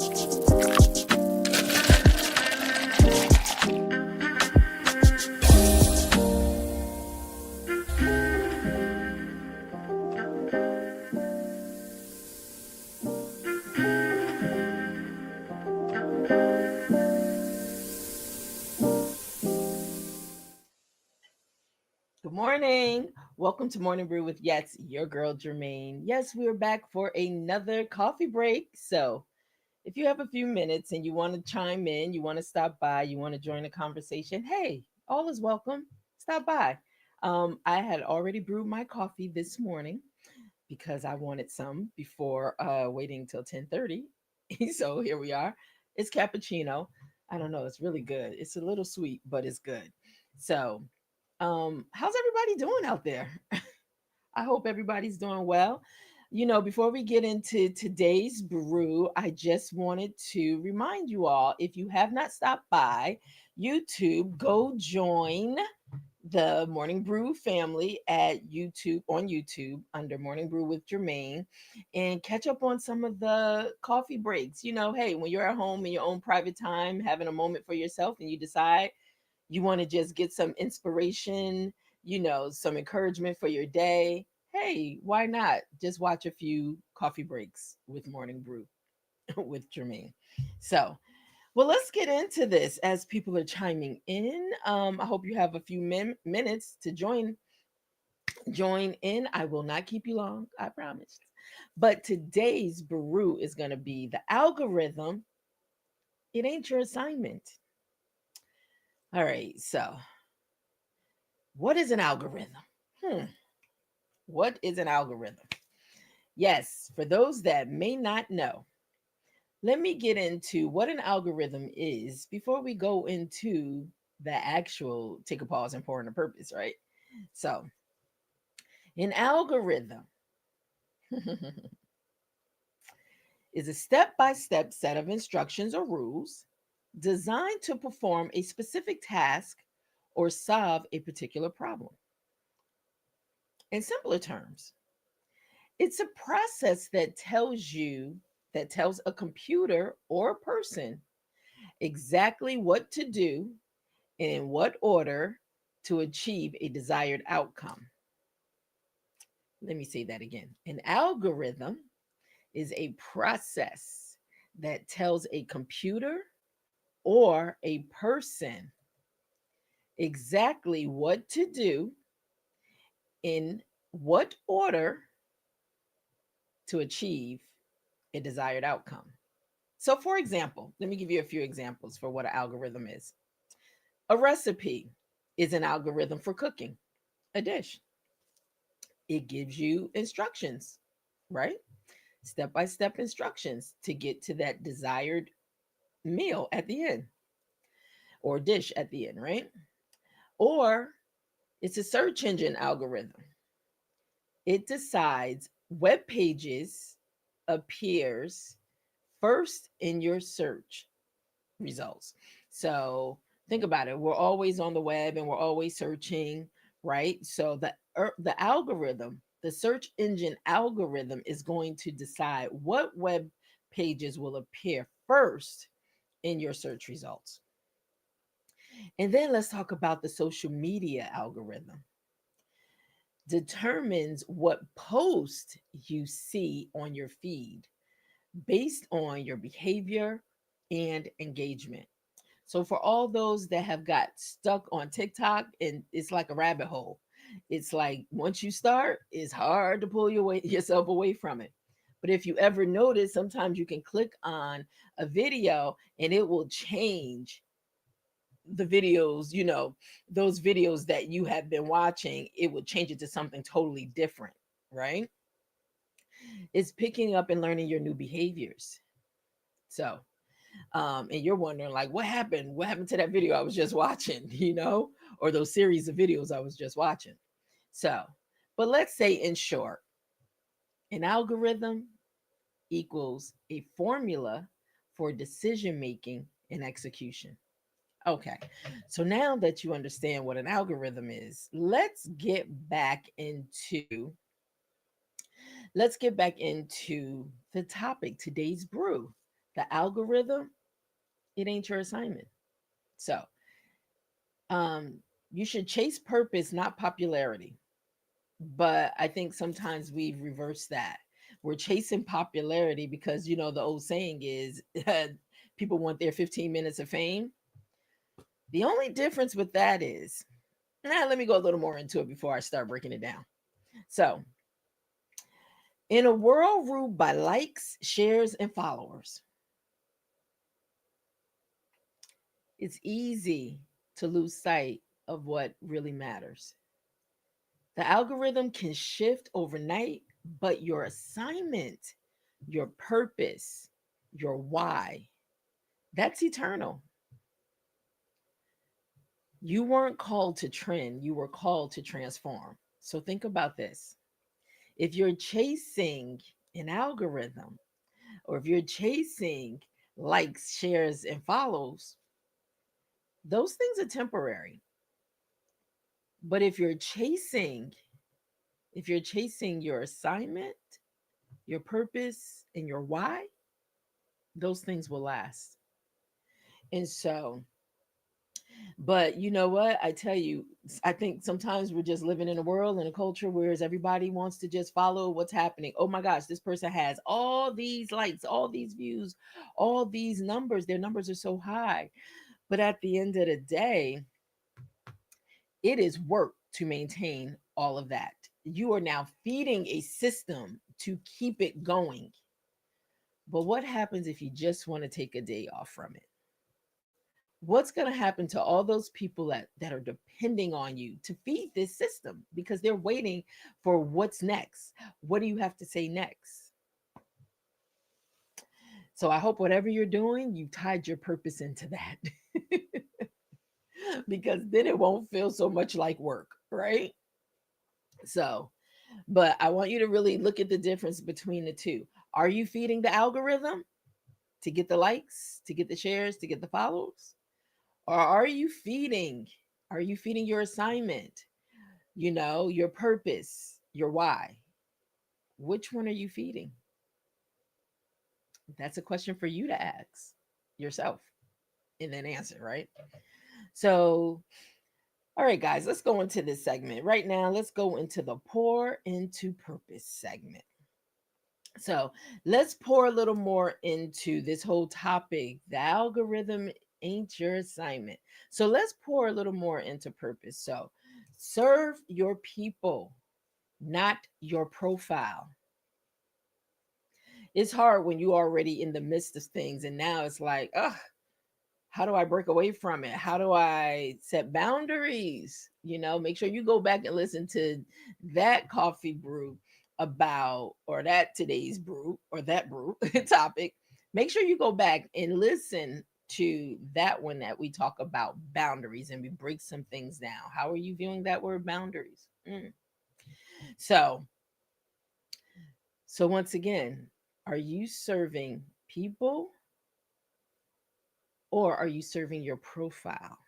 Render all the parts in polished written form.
Good morning. Welcome to Morning Brew with your girl Germaine. Yes, we're back for another coffee break. So, if you have a few minutes and you want to chime in, you want to stop by, you want to join the conversation, hey, all is welcome. Stop by. I had already brewed my coffee this morning because I wanted some before waiting till 10:30. So here we are. It's cappuccino. I don't know. It's really good. It's a little sweet, but it's good. So, how's everybody doing out there? I hope everybody's doing well. Before we get into today's brew, I just wanted to remind you all, if you have not stopped by YouTube, go join the Morning Brew family at YouTube, on YouTube under Morning Brew with Germaine, and catch up on some of the coffee breaks. Hey, when you're at home in your own private time, having a moment for yourself, and you decide you want to just get some inspiration, some encouragement for your day, hey, why not just watch a few coffee breaks with Morning Brew with Jermaine? So, well, let's get into this as people are chiming in. I hope you have a few minutes to join in. I will not keep you long, I promise. But today's brew is going to be the algorithm. It ain't your assignment. All right. So, what is an algorithm? Hmm. What is an algorithm? Yes, for those that may not know, let me get into what an algorithm is before we go into the actual take a pause and pour in a purpose, right? So, an algorithm is a step by step set of instructions or rules designed to perform a specific task or solve a particular problem. In simpler terms, it's a process that tells a computer or a person exactly what to do and in what order to achieve a desired outcome. Let me say that again. An algorithm is a process that tells a computer or a person exactly what to do in what order to achieve a desired outcome. So, for example, let me give you a few examples for what an algorithm is. A recipe is an algorithm for cooking a dish. It gives you instructions, right? Step by step instructions to get to that desired meal at the end or dish at the end, right? Or it's a search engine algorithm. It decides web pages appears first in your search results. So think about it. We're always on the web and we're always searching, right? So the algorithm, the search engine algorithm is going to decide what web pages will appear first in your search results. And then let's talk about the social media algorithm. Determines what post you see on your feed based on your behavior and engagement. So for all those that have got stuck on TikTok, and it's like a rabbit hole. It's like once you start, it's hard to pull yourself away from it. But if you ever notice, sometimes you can click on a video and it will change the videos, those videos that you have been watching, it will change it to something totally different, right? It's picking up and learning your new behaviors. So, and you're wondering, like, what happened? What happened to that video I was just watching, or those series of videos I was just watching? So, but let's say in short, an algorithm equals a formula for decision making and execution. Okay, so now that you understand what an algorithm is, let's get back into the topic, today's brew. The algorithm, it ain't your assignment. So, um, you should chase purpose, not popularity. But I think sometimes we've reversed that. We're chasing popularity because, the old saying is people want their 15 minutes of fame. The only difference with that is, let me go a little more into it before I start breaking it down. So, in a world ruled by likes, shares, and followers, it's easy to lose sight of what really matters. The algorithm can shift overnight, but your assignment, your purpose, your why, that's eternal. You weren't called to trend, you were called to transform. So think about this. If you're chasing an algorithm, or if you're chasing likes, shares, and follows, those things are temporary. But if you're chasing your assignment, your purpose, and your why, those things will last. And so, but you know what? I tell you, I think sometimes we're just living in a world and a culture where everybody wants to just follow what's happening. Oh my gosh, this person has all these likes, all these views, all these numbers. Their numbers are so high. But at the end of the day, it is work to maintain all of that. You are now feeding a system to keep it going. But what happens if you just want to take a day off from it? What's going to happen to all those people that are depending on you to feed this system because they're waiting for what's next? What do you have to say next? So I hope whatever you're doing, you tied your purpose into that because then it won't feel so much like work, right? So, but I want you to really look at the difference between the two. Are you feeding the algorithm to get the likes, to get the shares, to get the follows? Or are you feeding your assignment, your purpose, your why? Which one are you feeding? That's a question for you to ask yourself and then answer, right? So, all right, guys, let's go into this segment. Right now, let's go into the pour into purpose segment. So, let's pour a little more into this whole topic. The algorithm ain't your assignment. So, let's pour a little more into purpose. So, serve your people, not your profile. It's hard when you already in the midst of things and now it's like, ugh, how do I break away from it? How do I set boundaries? Make sure you go back and listen to that coffee brew about, or that today's brew, or that brew topic. Make sure you go back and listen to that one that we talk about boundaries and we break some things down. How are you viewing that word boundaries? So, so once again, are you serving people or are you serving your profile?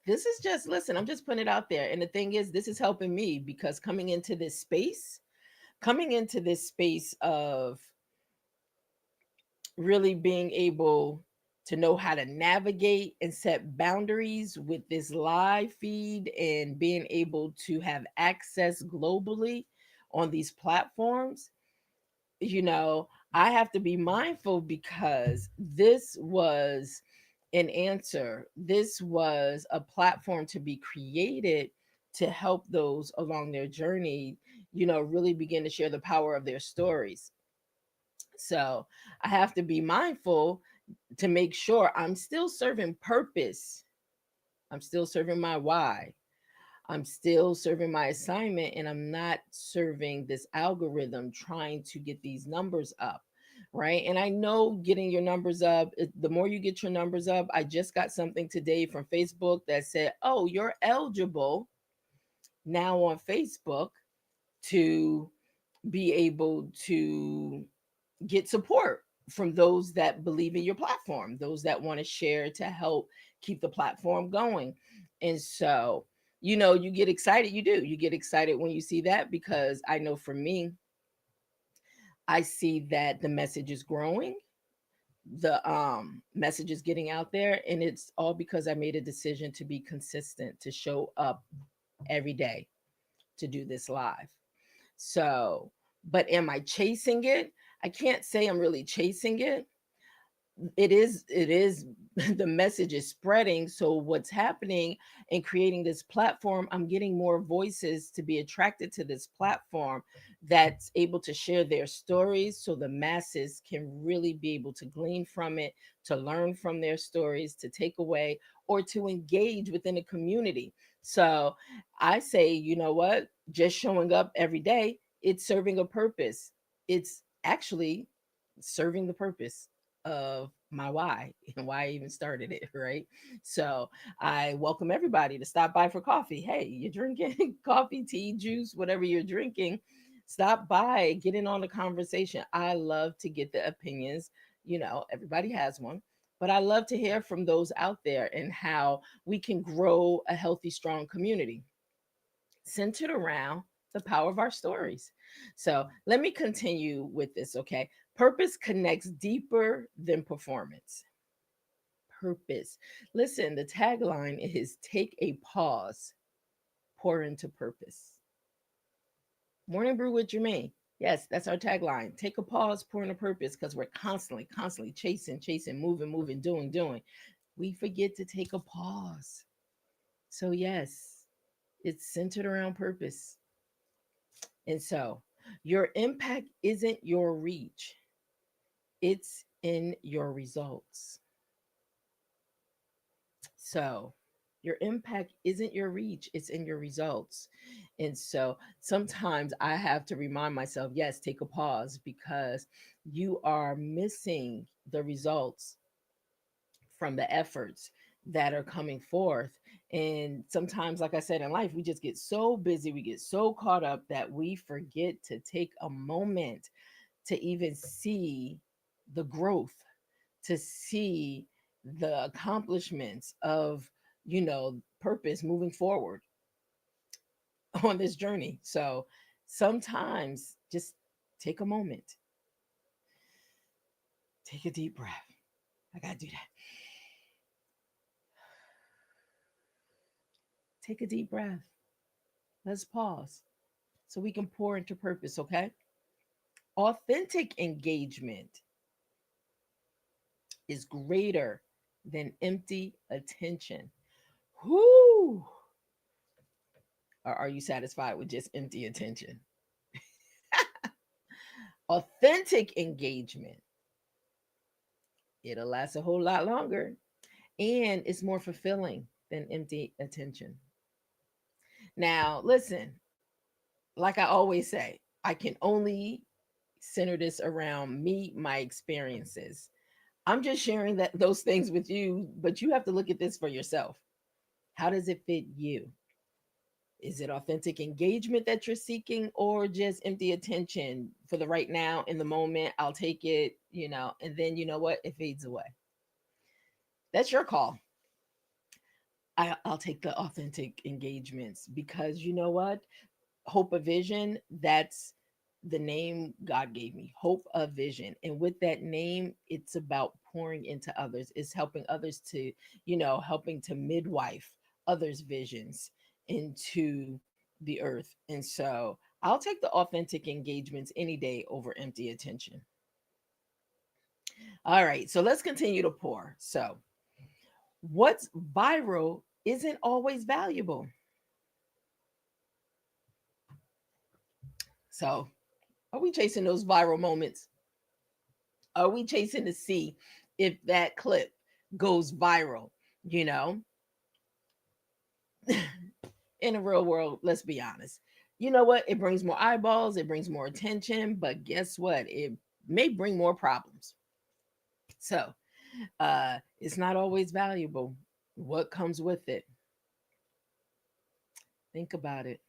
This is just, listen, I'm just putting it out there. And the thing is, this is helping me because coming into this space of really being able to know how to navigate and set boundaries with this live feed and being able to have access globally on these platforms, I have to be mindful because this was an answer. This was a platform to be created to help those along their journey, really begin to share the power of their stories. So I have to be mindful to make sure I'm still serving purpose. I'm still serving my why. I'm still serving my assignment and I'm not serving this algorithm trying to get these numbers up. Right. And I know getting your numbers up, the more you get your numbers up, I just got something today from Facebook that said, oh, you're eligible now on Facebook to be able to get support from those that believe in your platform, those that want to share to help keep the platform going. And so, you get excited. You do. You get excited when you see that because I know for me, I see that the message is growing, the message is getting out there, and it's all because I made a decision to be consistent, to show up every day, to do this live. So, but am I chasing it? I can't say I'm really chasing it. It is the message is spreading. So what's happening in creating this platform, I'm getting more voices to be attracted to this platform that's able to share their stories, so the masses can really be able to glean from it, to learn from their stories, to take away, or to engage within a community. So I say, you know what, just showing up every day, it's serving a purpose. It's actually serving the purpose of my why and why I even started it, right? So I welcome everybody to stop by for coffee. Hey, you're drinking coffee, tea, juice, whatever you're drinking, stop by, get in on the conversation. I love to get the opinions. Everybody has one, but I love to hear from those out there and how we can grow a healthy, strong community centered around the power of our stories. So let me continue with this, okay? Purpose connects deeper than performance. Purpose. Listen, the tagline is take a pause, pour into purpose. Morning Brew with Germaine. Yes, that's our tagline. Take a pause, pour into purpose, because we're constantly chasing, chasing, moving, moving, doing, doing. We forget to take a pause. So, yes, it's centered around purpose. And so your impact isn't your reach, it's in your results. So your impact isn't your reach, it's in your results. And so sometimes I have to remind myself, yes, take a pause, because you are missing the results from the efforts that are coming forth. And sometimes, like I said, in life, we just get so busy, we get so caught up that we forget to take a moment to even see the growth, to see the accomplishments of, purpose moving forward on this journey. So sometimes just take a moment, take a deep breath. I got to do that. Take a deep breath. Let's pause so we can pour into purpose, okay? Authentic engagement is greater than empty attention. Whoo! Or are you satisfied with just empty attention? Authentic engagement, it'll last a whole lot longer, and it's more fulfilling than empty attention. Now, listen, like I always say, I can only center this around me, my experiences. I'm just sharing those things with you, but you have to look at this for yourself. How does it fit you? Is it authentic engagement that you're seeking, or just empty attention for the right now in the moment? I'll take it, and then you know what? It fades away. That's your call. I'll take the authentic engagements, because you know what? Hope of Vision, that's the name God gave me. Hope of Vision. And with that name, it's about pouring into others. It's helping others to, helping to midwife others' visions into the earth. And so I'll take the authentic engagements any day over empty attention. All right. So let's continue to pour. So what's viral isn't always valuable. So are we chasing those viral moments? Are we chasing to see if that clip goes viral? You know, in the real world, let's be honest. You know what? It brings more eyeballs, it brings more attention, but guess what? It may bring more problems. So, it's not always valuable. What comes with it? Think about it.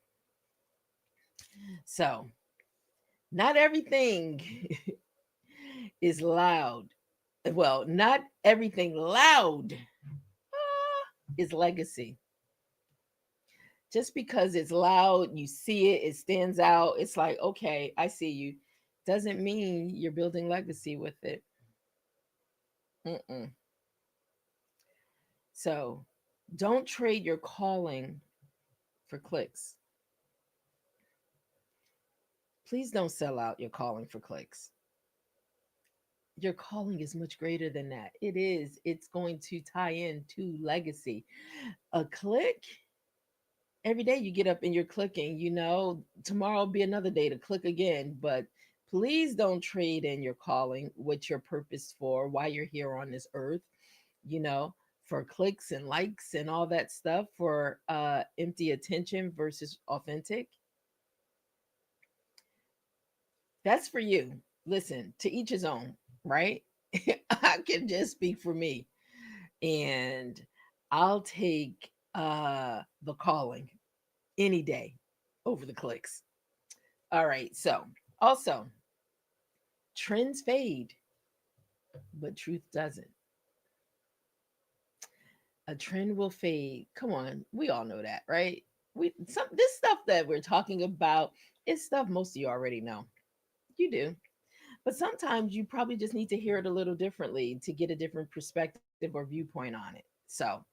So, not everything is loud. Well, not everything loud is legacy. Just because it's loud, you see it, it stands out. It's like, okay, I see you. doesn't mean you're building legacy with it. Mm-mm. So don't trade your calling for clicks. Please don't sell out your calling for clicks. Your calling is much greater than that. It is. It's going to tie into legacy. A click, every day you get up and you're clicking, tomorrow will be another day to click again. But please don't trade in your calling, what your purpose for, why you're here on this earth, you know, for clicks and likes and all that stuff, for empty attention versus authentic. That's for you. Listen, to each his own, right? I can just speak for me. And I'll take the calling any day over the clicks. All right. So, also, trends fade, but truth doesn't. A trend will fade. Come on, we all know that, right? We some this stuff that we're talking about is stuff most of you already know. You do. But sometimes you probably just need to hear it a little differently to get a different perspective or viewpoint on it. So,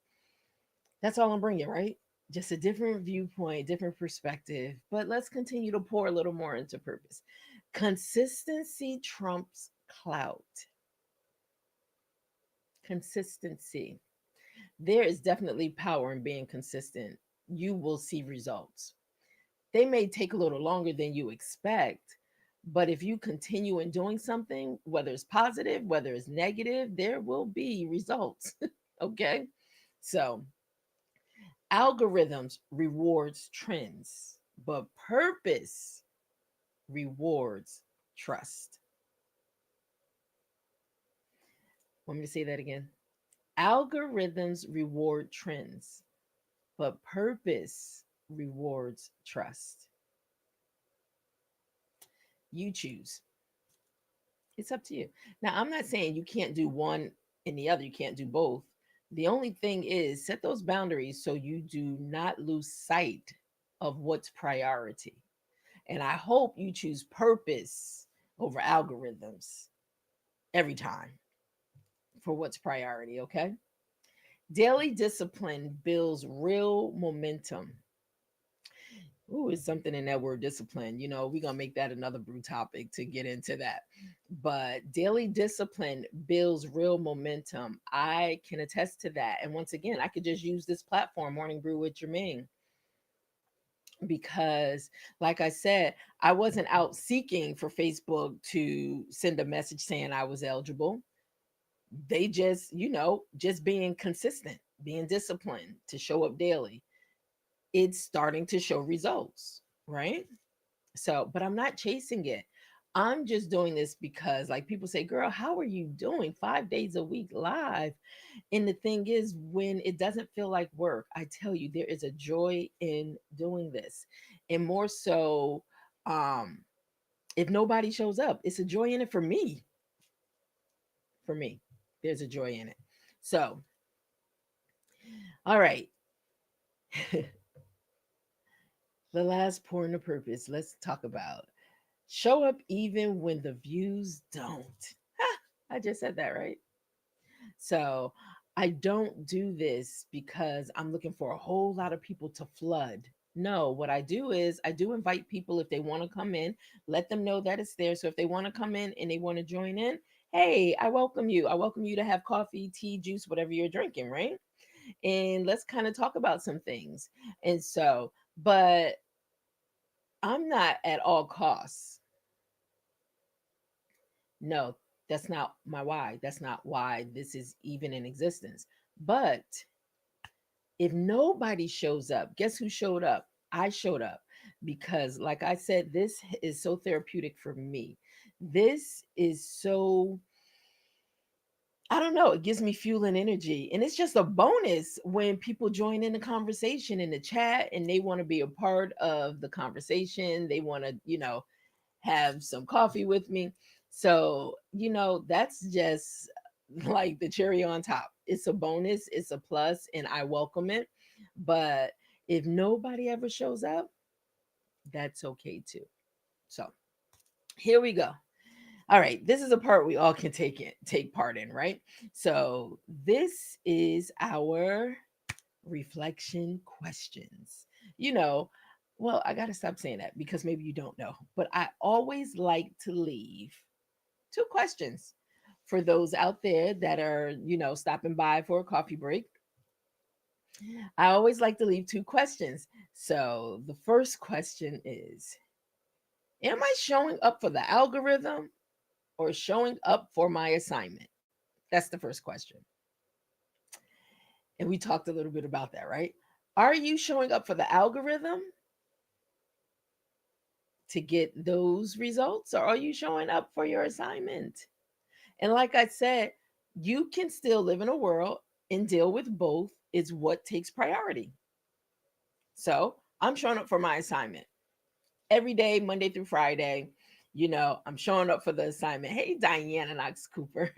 that's all I'm bringing, right? Just a different viewpoint, different perspective. But let's continue to pour a little more into purpose. Consistency trumps clout. Consistency. There is definitely power in being consistent. You will see results. They may take a little longer than you expect, but if you continue in doing something, whether it's positive, whether it's negative, there will be results. Okay? So, algorithms rewards trends, but purpose rewards trust. Want me to say that again? Algorithms reward trends, but purpose rewards trust. You choose. It's up to you. Now, I'm not saying you can't do one and the other, you can't do both. The only thing is set those boundaries so you do not lose sight of what's priority. And I hope you choose purpose over algorithms every time for what's priority, okay? Daily discipline builds real momentum. Ooh, it's something in that word discipline. We're going to make that another brew topic to get into that. But daily discipline builds real momentum. I can attest to that. And once again, I could just use this platform, Morning Brew with Germaine, because, like I said, I wasn't out seeking for Facebook to send a message saying I was eligible. They just, just being consistent, being disciplined to show up daily, it's starting to show results, right? So, but I'm not chasing it. I'm just doing this because, like, people say, girl, how are you doing 5 days a week live? And the thing is, when it doesn't feel like work, I tell you, there is a joy in doing this. And more so, um, if nobody shows up, it's a joy in it for me. For me, there's a joy in it. So, all right. The last point of purpose, let's talk about show up even when the views don't. I just said that, right? So I don't do this because I'm looking for a whole lot of people to flood. No, what I do is I do invite people if they want to come in, let them know that it's there. So if they want to come in and they want to join in, hey, I welcome you. I welcome you to have coffee, tea, juice, whatever you're drinking, right? And let's kind of talk about some things. And so, but I'm not at all costs. No, that's not my why. That's not why this is even in existence. But if nobody shows up, guess who showed up? I showed up because, like I said, this is so therapeutic for me. This is so, I don't know, it gives me fuel and energy. And it's just a bonus when people join in the conversation in the chat and they want to be a part of the conversation. They want to, have some coffee with me. So, that's just like the cherry on top. It's a bonus, it's a plus, and I welcome it. But if nobody ever shows up, that's okay too. So, here we go. All right, this is a part we all can take part in, right? So this is our reflection questions. You know, well, I got to stop saying that because maybe you don't know, but I always like to leave two questions for those out there that are, stopping by for a coffee break. I always like to leave two questions. So the first question is, am I showing up for the algorithm or showing up for my assignment? That's the first question. And we talked a little bit about that, right? Are you showing up for the algorithm to get those results, or are you showing up for your assignment? And like I said, you can still live in a world and deal with both, is what takes priority. So I'm showing up for my assignment every day, Monday through Friday. I'm showing up for the assignment. Hey, Diana Knox Cooper.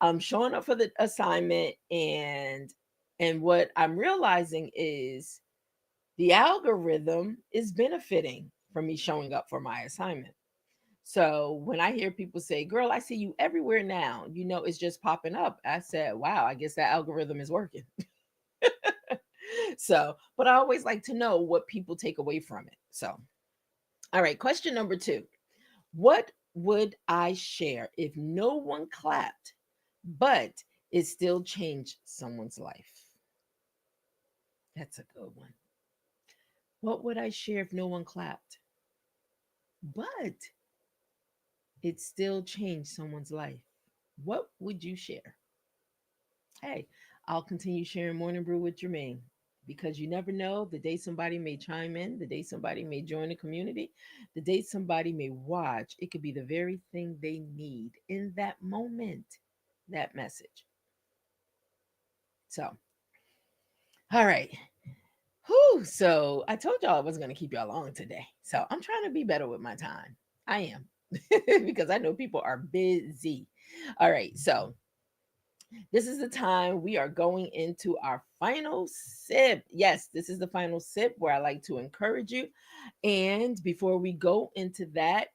I'm showing up for the assignment, and what I'm realizing is the algorithm is benefiting from me showing up for my assignment. So when I hear people say, "Girl, I see you everywhere now," it's just popping up. I said, "Wow, I guess that algorithm is working." So, but I always like to know what people take away from it. So, all right, question number 2. What would I share if no one clapped, but it still changed someone's life? That's a good one. What would I share if no one clapped, but it still changed someone's life? What would you share? Hey, I'll continue sharing Morning Brew with Germaine, because you never know the day somebody may chime in, the day somebody may join the community, the day somebody may watch. It could be the very thing they need in that moment, that message. So, all right. Whew, so I told y'all I was going to keep y'all long today. So I'm trying to be better with my time. I am. Because I know people are busy. All right. So this is the time we are going into our final sip. Yes, this is the final sip where I like to encourage you. And before we go into that,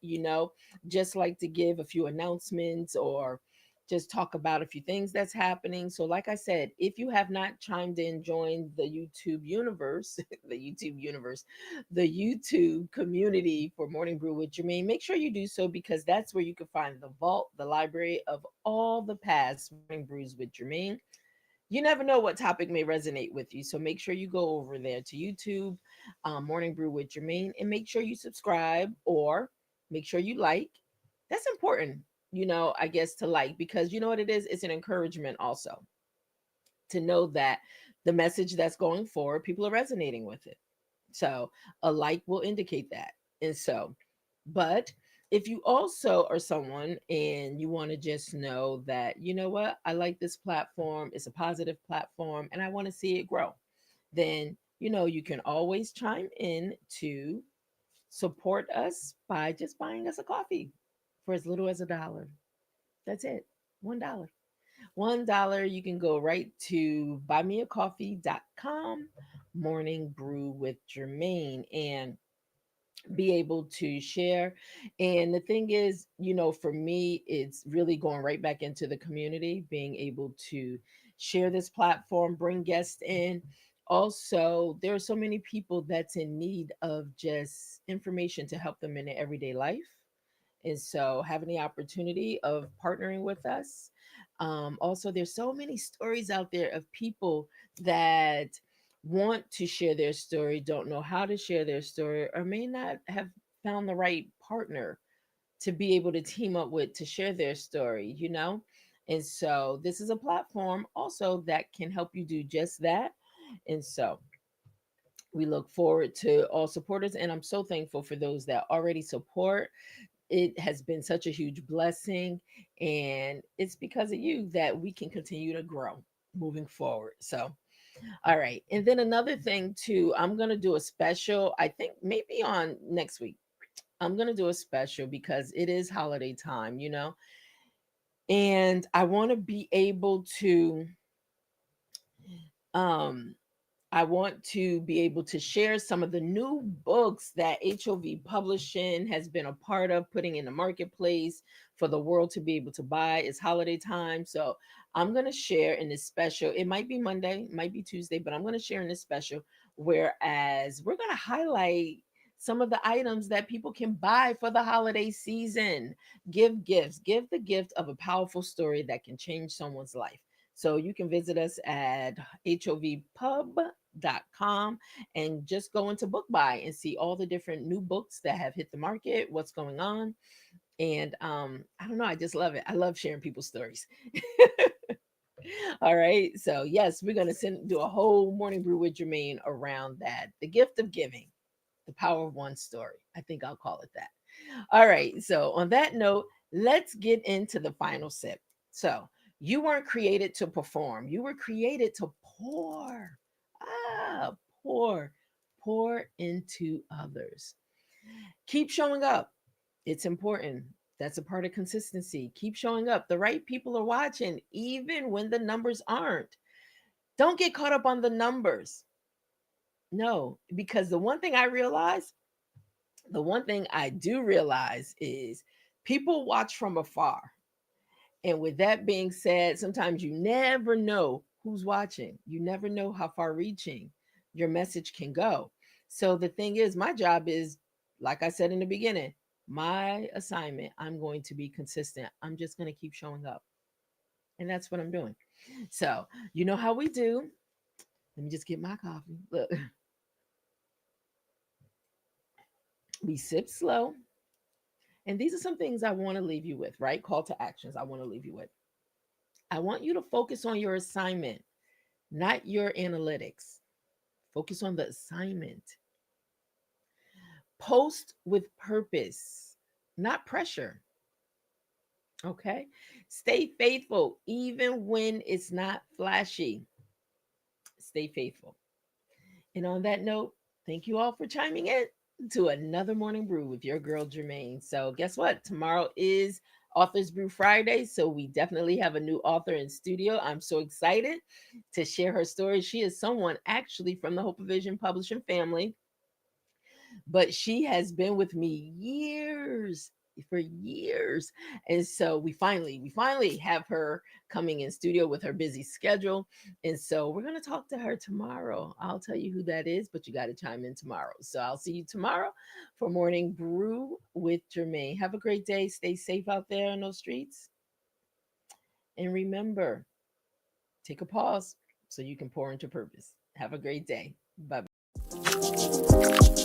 just like to give a few announcements or just talk about a few things that's happening. So, like I said, if you have not chimed in, joined the YouTube universe, the YouTube community for Morning Brew with Jermaine, make sure you do so, because that's where you can find the vault, the library of all the past Morning Brews with Jermaine. You never know what topic may resonate with you. So make sure you go over there to YouTube, Morning Brew with Jermaine, and make sure you subscribe, or make sure you like. That's important, I guess, to like, because you know what it is? It's an encouragement also to know that the message that's going forward, people are resonating with it. So a like will indicate that. And so, but if you also are someone and you want to just know that, you know what, I like this platform, it's a positive platform, and I want to see it grow, then, you can always chime in to support us by just buying us a coffee for as little as $1. That's it. $1. $1. You can go right to buymeacoffee.com, Morning Brew with Germaine, and be able to share. And the thing is, for me, it's really going right back into the community, being able to share this platform, bring guests in. Also, there are so many people that's in need of just information to help them in their everyday life. And so having the opportunity of partnering with us. Also, there's so many stories out there of people that want to share their story, don't know how to share their story, or may not have found the right partner to be able to team up with to share their story. And so this is a platform also that can help you do just that. And so we look forward to all supporters, and I'm so thankful for those that already support. It has been such a huge blessing, and it's because of you that we can continue to grow moving forward. So, all right. And then another thing too, I'm going to do a special, I think maybe on next week. I'm going to do a special because it is holiday time. And I want to be able to um I want to be able to share some of the new books that HOV Publishing has been a part of putting in the marketplace for the world to be able to buy. It's holiday time. So I'm going to share in this special. It might be Monday, it might be Tuesday, but I'm going to share in this special. Whereas we're going to highlight some of the items that people can buy for the holiday season. Give gifts, give the gift of a powerful story that can change someone's life. So you can visit us at hovpub.com and just go into book buy and see all the different new books that have hit the market, what's going on. And I don't know, I just love it. I love sharing people's stories. All right. So yes, we're gonna do a whole morning brew with Germaine around that. The gift of giving, the power of one story. I think I'll call it that. All right. So, on that note, let's get into the final sip. So, you weren't created to perform, you were created to pour. Ah, pour, pour into others. Keep showing up. It's important. That's a part of consistency. Keep showing up. The right people are watching, even when the numbers aren't. Don't get caught up on the numbers. No, because the one thing I do realize is people watch from afar. And with that being said, sometimes you never know who's watching. You never know how far reaching your message can go. So the thing is, my job is, like I said in the beginning, my assignment, I'm going to be consistent. I'm just going to keep showing up. And that's what I'm doing. So, you know how we do. Let me just get my coffee. Look, we sip slow. And these are some things I want to leave you with, right? Call to actions I want to leave you with. I want you to focus on your assignment, not your analytics. Focus on the assignment. Post with purpose, not pressure. Okay. Stay faithful, even when it's not flashy. Stay faithful. And on that note, thank you all for chiming in to another morning brew with your girl Germaine. So, guess what? Tomorrow is Authors Brew Friday. So, we definitely have a new author in studio. I'm so excited to share her story. She is someone actually from the Hope of Vision Publishing family, but she has been with me years, for years. And so we finally have her coming in studio with her busy schedule. And so we're going to talk to her tomorrow. I'll tell you who that is, but you got to chime in tomorrow. So I'll see you tomorrow for morning brew with Germaine. Have a great day. Stay safe out there on those streets. And remember, take a pause so you can pour into purpose. Have a great day. Bye bye.